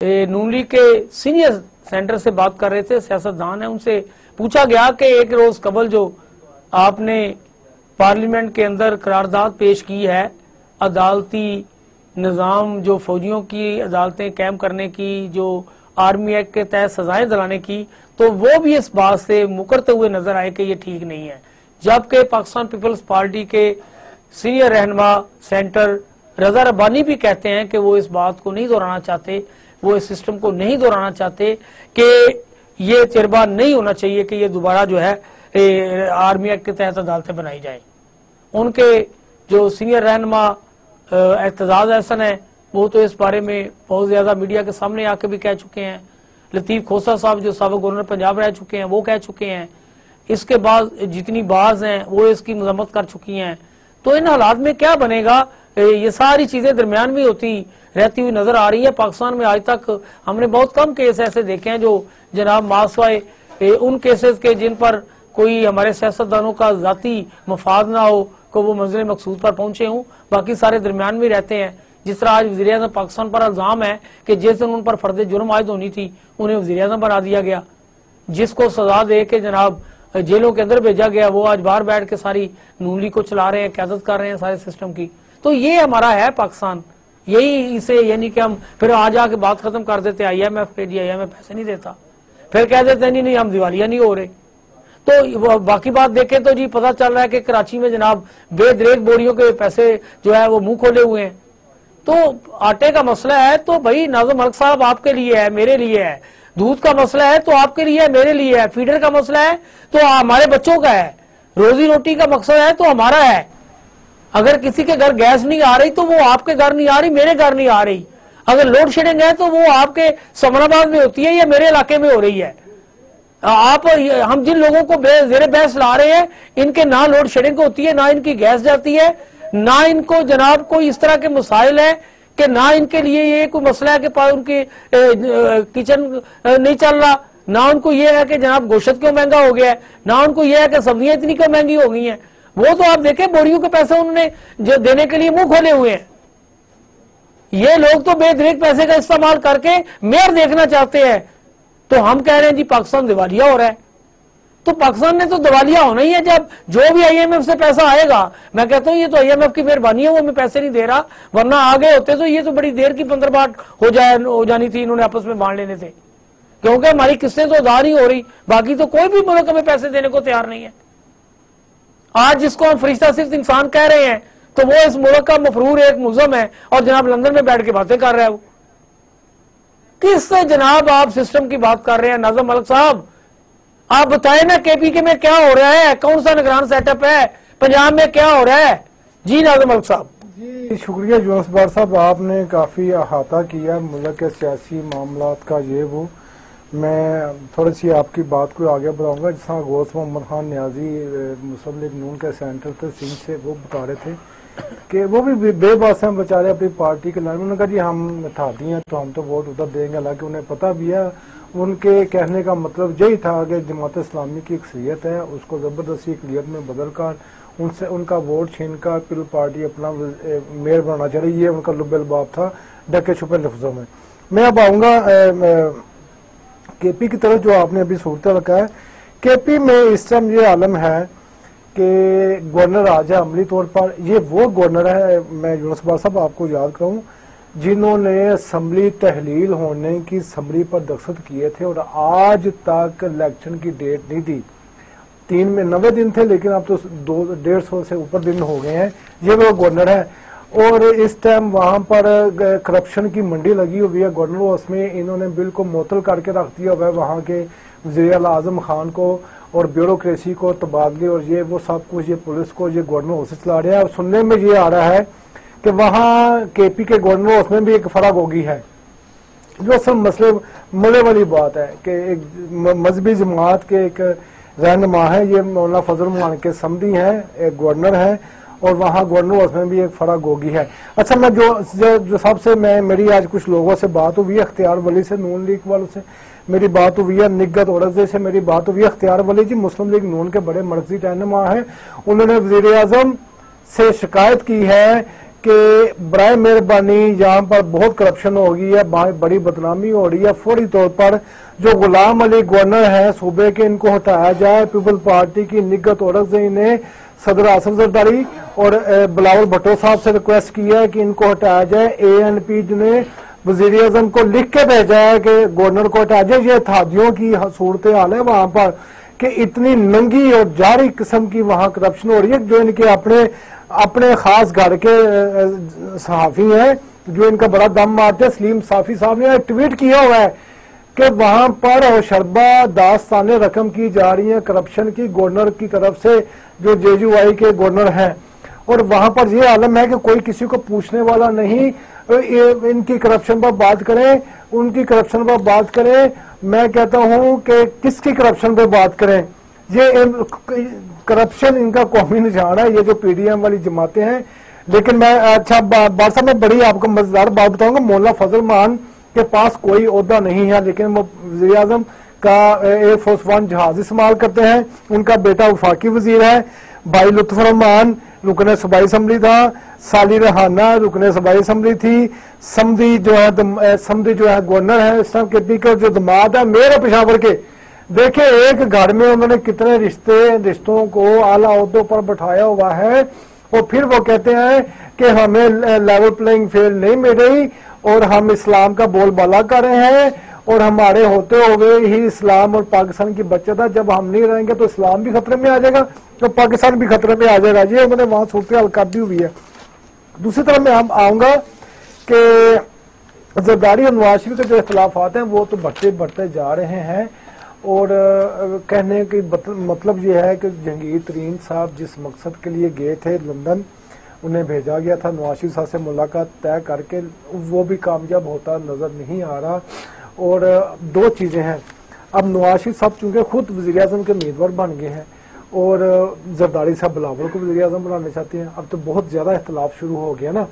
नून league के senior centre से बात कर रहे थे, सियासतदान है, उनसे पूछा गया कि एक रोज कबल जो आपने पार्लियामेंट के अंदर करारदाद पेश की है अदालती निज़ाम, जो फौजियों की अदालतें कायम करने की, जो आर्मी एक्ट के तहत सजाएं दिलाने की, तो वो भी इस बात से मुकरते हुए नजर आए कि ये ठीक नहीं है। जबकि पाकिस्तान पीपल्स पार्टी के सीनियर रहनुमा सेंटर रजा रब्बानी भी कहते हैं कि वो इस बात को नहीं दोहराना चाहते, वो इस सिस्टम को नहीं दोहराना चाहते कि ये तजर्बा नहीं होना चाहिए कि ये दोबारा जो है आर्मी एक्ट के तहत अदालतें बनाई जाए। उनके जो सीनियर रहनुमा एतजाज एहसन है, वो तो इस बारे में बहुत ज्यादा मीडिया के सामने आके भी कह चुके हैं। लतीफ खोसा साहब जो साबिक गवर्नर पंजाब रह चुके हैं, वो कह चुके हैं। इसके बाद जितनी बाज हैं वो इसकी मजम्मत कर चुकी हैं। तो इन हालात में क्या बनेगा, ये सारी चीजें दरमियान में होती रहती हुई नजर आ रही है। पाकिस्तान में आज तक हमने बहुत कम केस ऐसे देखे हैं जो जनाब मासवाए उन केसेस के जिन पर कोई हमारे सियासतदानों का जाती मफाद ना हो को वो मंजिल मकसूद पर पहुंचे हों, बाकी सारे दरमियान में रहते हैं। जिस तरह आज वज़ीर-ए-आज़म पाकिस्तान पर इल्जाम है कि जिस दिन उन पर फर्द जुर्म आयद होनी थी उन्हें वज़ीर-ए-आज़म बना दिया गया, जिसको सजा दे के जनाब जेलों के अंदर भेजा गया, वो आज बाहर बैठ के सारी नून लीग को चला रहे हैं, क़यादत कर रहे हैं सारे सिस्टम की। तो ये हमारा है पाकिस्तान, यही इसे यानी कि हम फिर आज आके बात खत्म कर देते IMF पे, जी IMF पैसे नहीं देता, फिर कह देते नहीं हम दिवालिया नहीं हो रहे। तो बाकी बात देखें तो जी पता चल रहा है कि कराची में जनाब बेदरेक बोरियों के पैसे जो है वो मुंह खोले हुए हैं। तो आटे का मसला है तो भाई नाज़िम मलिक साहब आपके लिए है, मेरे लिए है। दूध का मसला है तो आपके लिए है, मेरे लिए है। फीडर का मसला है तो हमारे बच्चों का है। रोजी रोटी का मकसद है तो हमारा है। अगर किसी के घर गैस नहीं आ रही तो वो आपके घर नहीं आ रही, मेरे घर नहीं आ रही। अगर लोड शेडिंग है तो वो आपके समराबाद में होती है या मेरे इलाके में हो रही है। आप हम जिन लोगों को जेरे बहस ला रहे हैं, इनके ना लोड शेडिंग होती है, ना इनकी गैस जाती है, ना इनको जनाब कोई इस तरह के मसाइल है कि ना इनके लिए ये कोई मसला है कि उनकी किचन नहीं चल रहा, ना उनको ये है कि जनाब गोश्त क्यों महंगा हो गया है, ना उनको ये है कि सब्जियां इतनी क्यों महंगी हो गई हैं। वो तो आप देखें बोरियों के पैसे उन्होंने जो देने के लिए मुंह खोले हुए हैं। ये लोग तो बेदरेक पैसे का इस्तेमाल करके मेयर देखना चाहते हैं। तो हम कह रहे हैं जी पाकिस्तान दिवालिया हो रहा है। तो पाकिस्तान ने तो दिवालिया होना ही है जब जो भी IMF से पैसा आएगा। मैं कहता हूं ये तो IMF की मेहरबानी है, वो हमें पैसे नहीं दे रहा, वरना आगे होते तो ये तो बड़ी देर की 15 बार हो जानी थी, इन्होंने आपस में बांट लेने थे। क्योंकि हमारी किस्तें तो उधार ही हो रही, बाकी तो कोई भी मुल्क हमें पैसे देने को तैयार नहीं है। आज जिसको हम फरिश्ता सिर्फ इंसान कह रहे हैं तो वो इस मुल्क का मफरूर एक मुज़म है और जनाब लंदन में बैठ के बातें कर रहा है। वो किससे जनाब आप सिस्टम की बात कर रहे हैं? नाज़िम मलिक साहब आप बताएं ना KPK में क्या हो रहा है, कौन सा निगरान सेटअप है, पंजाब में क्या हो रहा है? जी नाज़िम मलिक साहब। जी शुक्रिया यूनुस बार साहब, आपने काफ़ी अहाता किया मुल्क के सियासी मामलात का। ये वो मैं थोड़ी सी आपकी बात को आगे बढ़ाऊंगा। जिस तरह गौस मोहम्मद खान न्याजी मुस्लिम लीग नून के सेंटर थे सिंध से, वो बता रहे थे कि वो भी बेबस हैं बेचारे अपनी पार्टी के लाइन। उन्होंने कहा जी हम इत्तेहादी हैं तो हम तो वोट उधर देंगे, हालांकि उन्हें पता भी है। उनके कहने का मतलब यही था कि जमात इस्लामी की अक्सरियत है, उसको ज़बरदस्ती अक़लियत में बदल कर उनसे उनका वोट छीन कर पीपल पार्टी अपना मेयर बनाना चाह रही। ये उनका लुब्बे-लबाब था ढके छुपे लफ्जों में। मैं अब आऊँगा KP की तरफ, जो आपने अभी सूरत रखा है। KP में इस टाइम ये आलम है कि गवर्नर आज है अमली तौर पर, ये वो गवर्नर है, मैं यूनुस बार साहब आपको याद कराऊं, जिन्होंने असम्बली तहलील होने की असम्बली पर दस्तखत किए थे और आज तक इलेक्शन की डेट नहीं दी। 90 दिन थे, लेकिन अब तो 150 से ऊपर दिन हो गए हैं। ये वो गवर्नर है और इस टाइम वहां पर करप्शन की मंडी लगी हुई है गवर्नर हाउस में। इन्होंने बिल्कुल मुअत्तल करके रख दिया हुआ है वहां के वज़ीर आज़म खान को और ब्यूरोक्रेसी को, तबादले और ये वो सब कुछ, ये पुलिस को, ये गवर्नर हाउस से चला रहा है। और सुनने में ये आ रहा है कि वहां KP के गवर्नर हाउस में भी एक फराग होगी है, जो असल मसले मले वाली बात है कि एक मजहबी जमात के एक रहनुमा है, ये मौलाना फजल रहमान के समधी हैं, एक गवर्नर है और वहाँ गवर्नर हाउस में भी एक फराग होगी है। अच्छा, मैं जो सबसे मेरी आज कुछ लोगों से बात हुई है, अख्तियार वली से, नून लीग वालों से मेरी बात हुई है, निगत औरजे से मेरी बात हुई है। अख्तियार वली जी मुस्लिम लीग नून के बड़े मरकजी रहनुमा है। उन्होंने वज़ीर आज़म से शिकायत की है कि बराए मेहरबानी यहाँ पर बहुत करप्शन हो गई है, बड़ी बदनामी हो रही है, फौरी तौर पर जो गुलाम अली गवर्नर है सूबे के, इनको हटाया जाए। पीपल पार्टी की निगत औरत से इन्हें सदर आसिफ जरदारी और बिलावल भुट्टो साहब से रिक्वेस्ट की है कि इनको हटाया जाए। ANP ने वजीर आजम को लिख के भेजा है कि गवर्नर को हटाया जाए। ये थादियों की सूरत हाल है वहां पर कि इतनी नंगी और जारी किस्म की वहां करप्शन हो रही है। जो इनके अपने खास घर के सहाफी हैं जो इनका बड़ा दम मारते हैं, सलीम साफी साहब ने ट्वीट किया हुआ है कि वहां पर शरबा दास्ताने रकम की जा रही है करप्शन की गवर्नर की तरफ से, जो JUI के गवर्नर हैं, और वहां पर यह आलम है कि कोई किसी को पूछने वाला नहीं। इनकी करप्शन पर बात करें, उनकी करप्शन पर बात करें। मैं कहता हूं कि किसकी करप्शन पर बात करें, ये करप्शन इनका कौमी निशान है, ये जो PDM वाली जमातें हैं। लेकिन मैं अच्छा बात साहब मैं बड़ी आपको मजेदार बात बताऊंगा। मौलाना फजल मान के पास कोई ओहदा नहीं है, लेकिन वो वजीर आजम का एयरफोर्स 1 जहाज इस्तेमाल करते हैं। उनका बेटा वफाकी वजीर है। भाई लुत्फ रहमान रुकने सूबाई असम्बली था, साली रहाना रुकने सूबाई असम्बली थी, समदी जो है गवर्नर है इस टाइम KP का, जो दमाद है मेरे पेशावर के। देखिए एक घर में उन्होंने कितने रिश्तों को आला ओहदों पर बैठाया हुआ है, और फिर वो कहते हैं कि हमें लेवल प्लेइंग फील्ड नहीं मिल रही और हम इस्लाम का बोलबाला कर रहे हैं, और हमारे होते हुए ही इस्लाम और पाकिस्तान की बचत है। जब हम नहीं रहेंगे तो इस्लाम भी खतरे में आ जाएगा, तो पाकिस्तान भी खतरे में आ जाएगा। ये उन्होंने वहां सूरत हाल काटी हुई है। दूसरी तरफ मैं आऊंगा कि जरदारी और नवाज शरीफ के जो इख्तिलाफात हैं वो तो बढ़ते जा रहे हैं, और कहने की मतलब ये है कि जहांगीर तरीन साहब जिस मकसद के लिए गए थे लंदन, उन्हें भेजा गया था नवाज शरीफ साहब से मुलाकात तय करके, वो भी कामयाब होता नजर नहीं आ रहा। और दो चीजें हैं, अब नवाज शरीफ साहब चूंकि खुद वजीर आजम के उम्मीदवार बन गए हैं और जरदारी साहब बिलावल को वजीर आजम बनाना चाहते हैं, अब तो बहुत ज्यादा इख्तलाफ शुरू हो गया ना।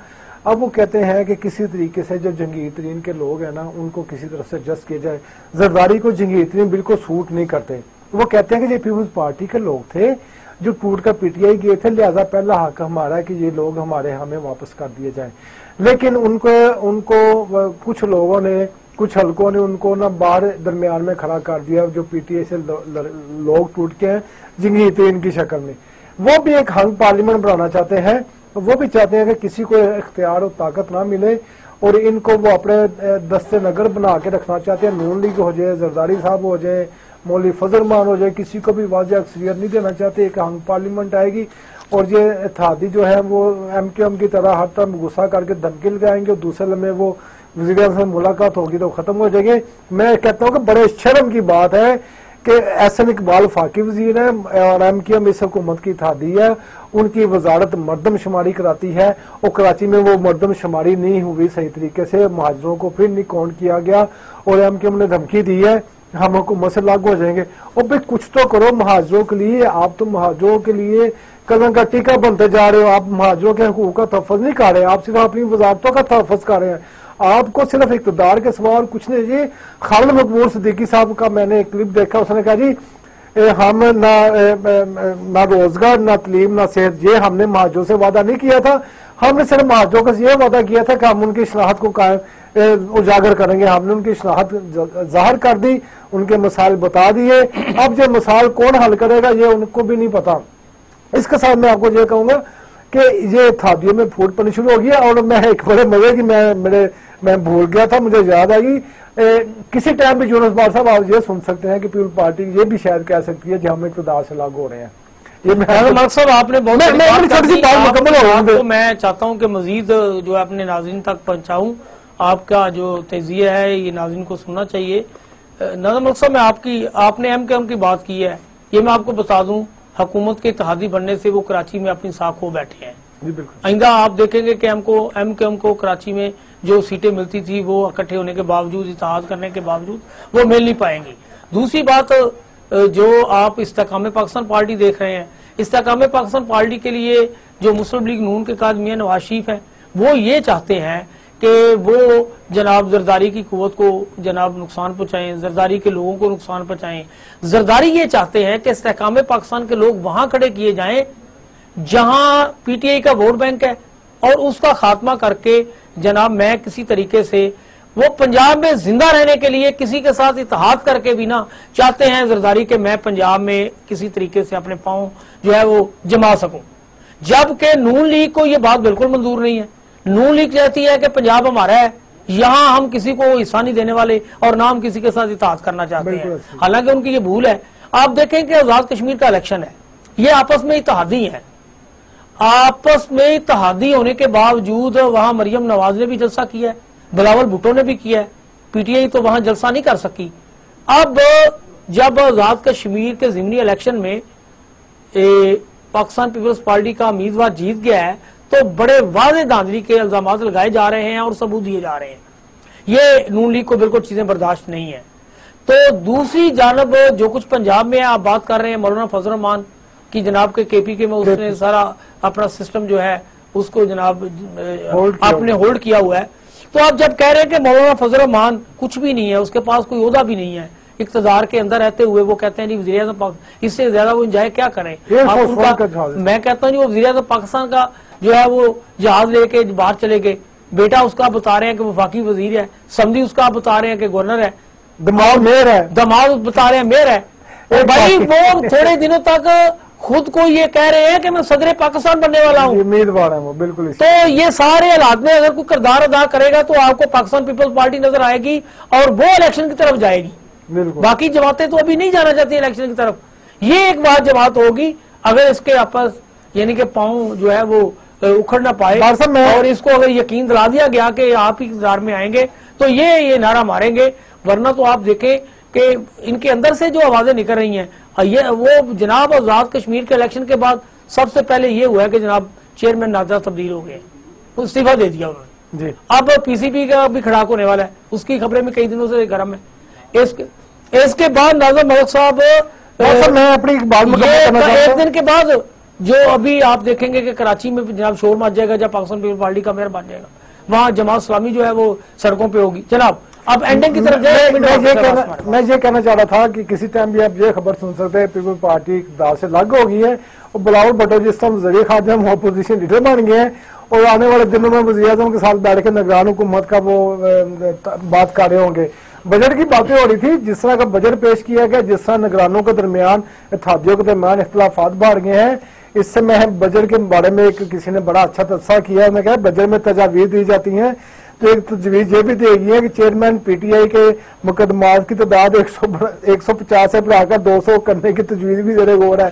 अब वो कहते हैं कि किसी तरीके से जो जहांगीर तरीन के लोग हैं ना उनको किसी तरफ से एडजस्ट किया जाए। जरदारी को जहांगीर तरीन बिल्कुल सूट नहीं करते। वो कहते हैं कि ये पीपल्स पार्टी के लोग थे जो टूट कर PTI गए थे, लिहाजा पहला हक हमारा है कि ये लोग हमें वापस कर दिए जाए। लेकिन उनको कुछ लोगों ने, कुछ हलकों ने उनको ना बाहर दरमियान में खड़ा कर दिया, जो PTI से लोग टूट के हैं जहांगीर तरीन की शक्ल में। वो भी एक हंग पार्लियामेंट बनाना चाहते हैं, वो भी चाहते हैं कि किसी को इख्तियार और ताकत ना मिले, और इनको वो अपने दस्ते नगर बना के रखना चाहते हैं। नून लीग हो जाए, जरदारी साहब हो जाए, मौलवी फजल मान हो जाए, किसी को भी वाज़ेह अक्सरियत नहीं देना चाहते। एक हंग पार्लियामेंट आएगी और ये इत्तेहादी जो है वो MKM की तरह हर तरफ गुस्सा करके धमकी लगाएंगे, और दूसरे लम्हे वो वज़ीर आज़म से मुलाकात होगी तो खत्म हो जाएंगे। मैं कहता हूँ कि बड़े शर्म की बात है कि एहसन इकबाल फाकी वजीर है और MKM इस हुकूमत की इत्तेहादी है, उनकी वजारत मर्दमशुमारी कराती है, और कराची में वो मर्दमशुमारी नहीं हुई सही तरीके से, महाजरों को फिर नहीं काउंट किया गया, और MKM ने धमकी दी है हम हुकूमत से लागू हो जाएंगे। और भाई कुछ तो करो महाजरों के लिए, आप तो महाजरों के लिए कलंक का टीका बनते जा रहे हो। आप महाजरों के हकूक का तहफ़्फ़ुज़ नहीं कर रहे, आप सिर्फ अपनी वजारतों का तहफ़्फ़ुज़ कर रहे हैं। आपको सिर्फ इक़्तिदार के सवाल कुछ नहीं। जी खालिद मकबूल सिद्दीकी साहब का मैंने एक क्लिप देखा, उसने कहा जी हम ना रोजगार, ना तलीम, ना सेहत, ये हमने महाजरों से वादा नहीं किया था, हमने सिर्फ महाजरों का ये वादा किया था कि हम उनकी इस्लाहत को उजागर करेंगे। हमने उनकी इस्लाहत जाहिर कर दी, उनके मसाइल बता दिए। अब ये मसाइल कौन हल करेगा ये उनको भी नहीं पता। इसके साथ मैं आपको ये कहूंगा कि ये थादियों में फूट पड़नी शुरू हो गया। और मैं एक बड़े मजे की मैं भूल गया था, मुझे याद आई, किसी टाइम भी यूनुस बार साहब आप ये सुन सकते हैं कि पीपल पार्टी ये भी शायद कह सकती है कि हम इक़्तिदार से लागू हो रहे हैं। ये मकसद आपने बहुत तो मैं चाहता हूं कि मजीद जो अपने नाज़रीन तक पहुंचाऊं, आपका जो तजिया है ये नाज़रीन को सुनना चाहिए। नाज़र मकसद में आपने MKM की बात की है, ये मैं आपको बता दूं हुकूमत के इत्तेहादी बनने से वो कराची में अपनी साख खो बैठे हैं। आइंदा आप देखेंगे कि MKM को कराची में जो सीटें मिलती थी वो इकट्ठे होने के बावजूद, इत्तेहाद करने के बावजूद वो मिल नहीं पाएंगी। दूसरी बात, जो आप इस्तेकाम पाकिस्तान पार्टी देख रहे हैं, इस्तेकाम पाकिस्तान पार्टी के लिए जो मुस्लिम लीग नून के कायद मियां नवाज शरीफ है, वो ये चाहते हैं कि वो जनाब जरदारी की कुव्वत को जनाब नुकसान पहुंचाएं, जरदारी के लोगों को नुकसान पहुंचाएं। जरदारी ये चाहते हैं कि इस्तेकाम पाकिस्तान के लोग वहां खड़े किए जाएं जहां PTI का वोट बैंक है और उसका खात्मा करके जनाब मैं किसी तरीके से वो पंजाब में जिंदा रहने के लिए किसी के साथ इत्तेहाद करके भी ना चाहते हैं जरदारी के मैं पंजाब में किसी तरीके से अपने पांव जो है वो जमा सकूं, जबकि नून लीग को ये बात बिल्कुल मंजूर नहीं है। नून लीग कहती है कि पंजाब हमारा है, यहां हम किसी को हिस्सा नहीं देने वाले और ना हम किसी के साथ इत्तेहाद करना चाहते हैं। हालांकि उनकी ये भूल है। आप देखें कि आजाद कश्मीर का इलेक्शन है, ये आपस में इत्तेहादी है, आपस में इत्तेहादी होने के बावजूद वहां मरियम नवाज ने भी जलसा किया है, बिलावल भुट्टो ने भी किया है, पीटीआई तो वहां जलसा नहीं कर सकी। अब जब आजाद कश्मीर के ज़िमनी इलेक्शन में पाकिस्तान पीपल्स पार्टी का उम्मीदवार जीत गया है तो बड़े वाज़ेह धांधली के इल्जाम लगाए जा रहे हैं और सबूत दिए जा रहे हैं। ये नून लीग को बिल्कुल चीजें बर्दाश्त नहीं है। तो दूसरी जानब जो कुछ पंजाब में आप बात कर रहे हैं मौलाना फजल रहमान की, जनाब के केपीके में उसने सारा अपना सिस्टम जो है उसको जनाब आपने होल्ड किया हुआ है। तो आप जब कह रहे हैं कि मौलाना फजल रहमान कुछ भी नहीं है, उसके पास कोई ओहदा भी नहीं है, इक्तदार के अंदर रहते हुए वो कहते हैं जी वज़ीर आज़म, इससे ज्यादा वो इंजॉय क्या करें। मैं कहता हूँ जी वो वज़ीर आज़म पाकिस्तान का जो है वो जहाज लेके बाहर चले गए, बेटा उसका बता रहे हैं कि वफाकी वजीर है, समधी उसका बता रहे हैं कि गवर्नर है, दमाद मेयर है, दमाद बता रहे हैं मेयर है। और भाई वो थोड़े दिनों तक खुद को ये कह रहे हैं कि मैं सदर पाकिस्तान बनने वाला हूँ, उम्मीदवार है वो बिल्कुल। तो ये सारे हालात में अगर कोई किरदार अदा करेगा तो आपको पाकिस्तान पीपल्स पार्टी नजर आएगी और वो इलेक्शन की तरफ जाएगी। बाकी जमातें तो अभी नहीं जाना चाहती इलेक्शन की तरफ। ये एक बात जमात होगी अगर इसके आपस यानी कि पांव जो है वो उखड़ ना पाए और इसको अगर यकीन दिला दिया गया कि आप ही इक़्तिदार में आएंगे तो ये नारा मारेंगे। वरना तो आप देखें कि इनके अंदर से जो आवाजें निकल रही हैं, ये वो जनाब आजाद कश्मीर के इलेक्शन के बाद सबसे पहले ये हुआ है कि जनाब चेयरमैन नाजरा तब्दील हो गए, इस्तीफा दे दिया उन्होंने जी। अब पीसीपी का भी खड़ाक होने वाला है, उसकी खबरें में कई दिनों से गर्म है। इसके बाद नाजर मलिक साहब मैं अपनी बात एक दिन के बाद जो अभी आप देखेंगे कि कराची में जनाब शोर मच जाएगा जब पाकिस्तान पीपल्स पार्टी का मेयर बन जाएगा, वहां जमात इस्लामी जो है वो सड़कों पे होगी। जनाब अब एंडिंग की तरफ मैं ये कहना चाह रहा था कि किसी टाइम भी आप ये खबर सुन सकते हैं पीपल्स पार्टी इक़्तिदार से अलग हो गई है और बिलावल भुट्टो जिस टाइम वज़ीर खादिम अपोजिशन लीडर बन गए हैं और आने वाले दिनों में वज़ीर आज़म के साथ बैठ के निगरान हुकूमत का वो बात कर रहे होंगे। बजट की बातें हो रही थी, जिस तरह का बजट पेश किया गया, जिस तरह निगरानों के दरमियान इत्तेहादियों के दरमियान इख्तिलाफात बढ़ गए हैं, इससे मैं बजट के बारे में किसी ने बड़ा अच्छा तस्सा किया है। मैं कहा बजट में तजावीज़ दी जाती हैं तो एक तजवीज़ ये भी दी गई है कि चेयरमैन पीटीआई के मुकदमात की तादाद 150 से बढ़ाकर 200 करने की तजवीज़ भी ज़रा गौर है।